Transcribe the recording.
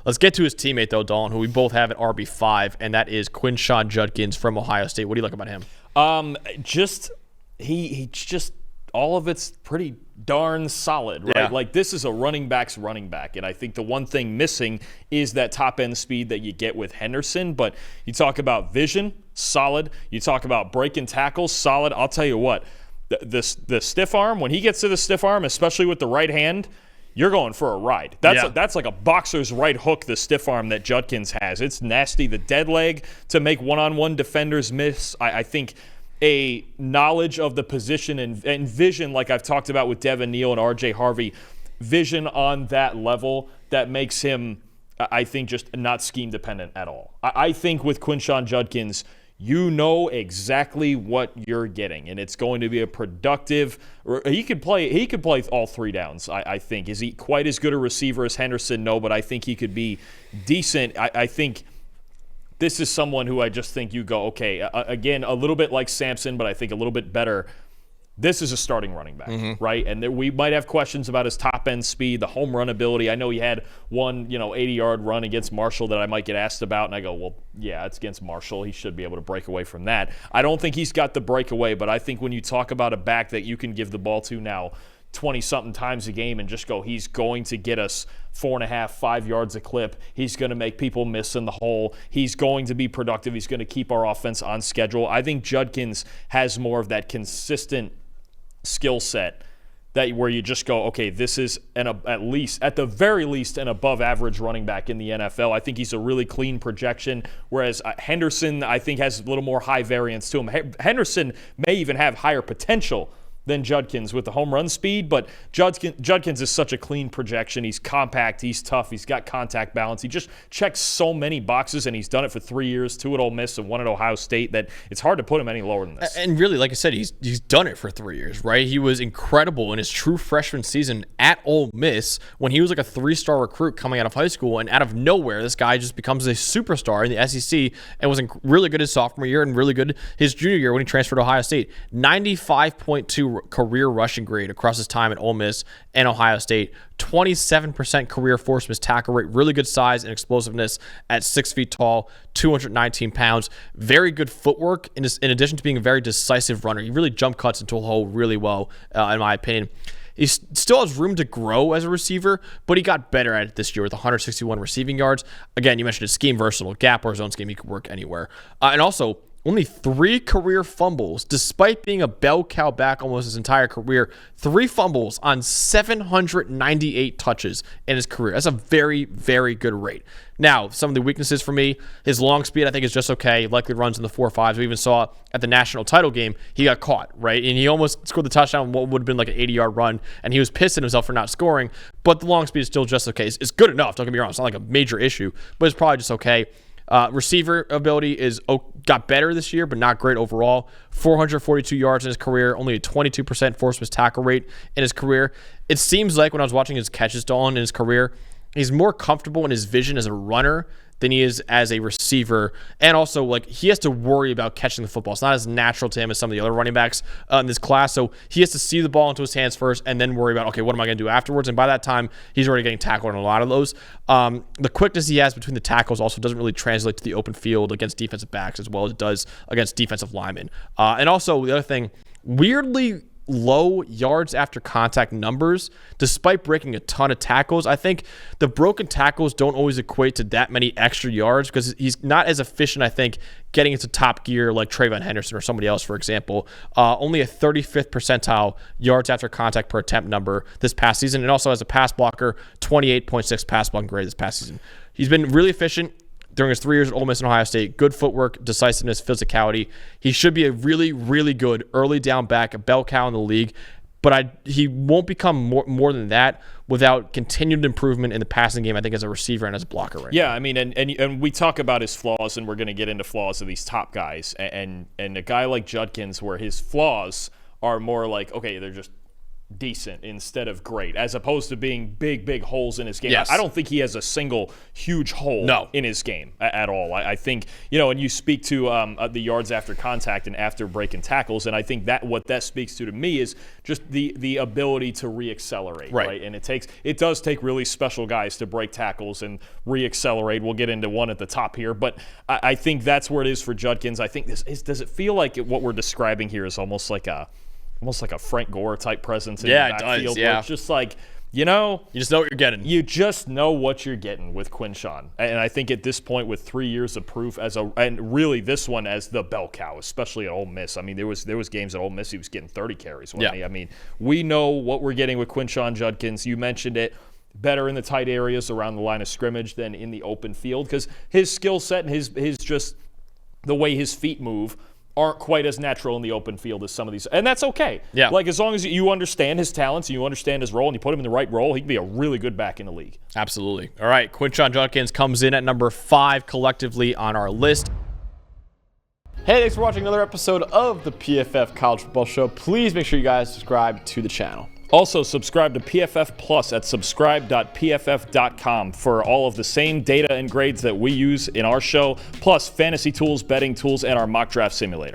Let's get to his teammate, though, Dalton, who we both have at RB5, and that is Quinshon Judkins from Ohio State. What do you like about him? He just all of it's pretty darn solid, right? Yeah. Like, this is a running back's running back, and I think the one thing missing is that top-end speed that you get with Henderson. But you talk about vision, solid. You talk about breaking tackles, solid. I'll tell you what, the stiff arm, when he gets to the stiff arm, especially with the right hand, you're going for a ride. That's like a boxer's right hook, the stiff arm that Judkins has. It's nasty. The dead leg to make one-on-one defenders miss. I think a knowledge of the position and vision, like I've talked about with Devin Neal and R.J. Harvey, vision on that level that makes him, I think, just not scheme dependent at all. I think with Quinshon Judkins, you know exactly what you're getting, and it's going to be a productive. He could play all three downs. I think. Is he quite as good a receiver as Henderson? No, but I think he could be decent. I think this is someone who I just think you go, okay, again, a little bit like Sampson, but I think a little bit better. This is a starting running back, right? And we might have questions about his top-end speed, the home run ability. I know he had one, 80-yard run against Marshall that I might get asked about, and I go, well, yeah, it's against Marshall. He should be able to break away from that. I don't think he's got the breakaway, but I think when you talk about a back that you can give the ball to now 20-something times a game and just go, he's going to get us 4.5, 5 yards a clip. He's going to make people miss in the hole. He's going to be productive. He's going to keep our offense on schedule. I think Judkins has more of that consistent skill set that where you just go, okay, this is at the very least an above average running back in the NFL. I think he's a really clean projection, whereas Henderson, I think, has a little more high variance to him. Henderson may even have higher potential than Judkins with the home run speed, but Judkins is such a clean projection. He's compact, he's tough, he's got contact balance. He just checks so many boxes, and he's done it for 3 years, 2 at Ole Miss and 1 at Ohio State, that it's hard to put him any lower than this. And really, like I said, he's done it for 3 years, right? He was incredible in his true freshman season at Ole Miss when he was like a 3-star recruit coming out of high school, and out of nowhere, this guy just becomes a superstar in the SEC and was really good his sophomore year and really good his junior year when he transferred to Ohio State. 95.2 career rushing grade across his time at Ole Miss and Ohio State. 27% career force miss tackle rate. Really good size and explosiveness at 6 feet tall, 219 pounds. Very good footwork in addition to being a very decisive runner. He really jump cuts into a hole really well, in my opinion. He still has room to grow as a receiver, but he got better at it this year with 161 receiving yards. Again, you mentioned his scheme versatile, gap or zone scheme. He could work anywhere. And also, only 3 career fumbles, despite being a bell cow back almost his entire career. 3 fumbles on 798 touches in his career. That's a very, very good rate. Now, some of the weaknesses for me, his long speed I think is just okay. Likely runs in the 4.5s. We even saw at the national title game, he got caught, right? And he almost scored the touchdown on what would have been like an 80-yard run, and he was pissed at himself for not scoring. But the long speed is still just okay. It's good enough, don't get me wrong. It's not like a major issue, but it's probably just okay. Receiver ability got better this year, but not great overall. 442 yards in his career, only a 22% force miss tackle rate in his career. It seems like when I was watching his catches, Dawn, in his career, he's more comfortable in his vision as a runner than he is as a receiver. And also, like, he has to worry about catching the football. It's not as natural to him as some of the other running backs in this class. So he has to see the ball into his hands first and then worry about, okay, what am I going to do afterwards? And by that time, he's already getting tackled on a lot of those. The quickness he has between the tackles also doesn't really translate to the open field against defensive backs as well as it does against defensive linemen. And also, the other thing, weirdly low yards after contact numbers, despite breaking a ton of tackles. I think the broken tackles don't always equate to that many extra yards because he's not as efficient, I think, getting into top gear like Trayvon Henderson or somebody else, for example. Only a 35th percentile yards after contact per attempt number this past season, and also as a pass blocker, 28.6 pass blocking grade this past season. He's been really efficient during his 3 years at Ole Miss and Ohio State. Good footwork, decisiveness, physicality. He should be a really, really good early down back, a bell cow in the league. But he won't become more than that without continued improvement in the passing game, I think, as a receiver and as a blocker right now. I mean, and we talk about his flaws, and we're going to get into flaws of these top guys. And a guy like Judkins, where his flaws are more like, okay, they're just decent instead of great, as opposed to being big holes in his game. Yes. I don't think he has a single huge hole in his game at all. I think, and you speak to the yards after contact and after breaking tackles, and I think that what that speaks to me is just the ability to reaccelerate, right? And it does take really special guys to break tackles and reaccelerate. We'll get into one at the top here, but I think that's where it is for Judkins. I think does it feel like what we're describing here is almost like a Frank Gore type presence in the backfield. It does, where it's just like, you just know what you're getting. You just know what you're getting with Quinshon. And I think at this point, with 3 years of proof and really this one as the bell cow, especially at Ole Miss. I mean, there was games at Ole Miss he was getting 30 carries. I mean, we know what we're getting with Quinshon Judkins. You mentioned it. Better in the tight areas around the line of scrimmage than in the open field, because his skill set and his just the way his feet move aren't quite as natural in the open field as some of these. And that's okay. Yeah. Like, as long as you understand his talents and you understand his role and you put him in the right role, he can be a really good back in the league. Absolutely. All right, Quinshon Judkins comes in at number 5 collectively on our list. Hey, thanks for watching another episode of the PFF College Football Show. Please make sure you guys subscribe to the channel. Also, subscribe to PFF Plus at subscribe.pff.com for all of the same data and grades that we use in our show, plus fantasy tools, betting tools, and our mock draft simulator.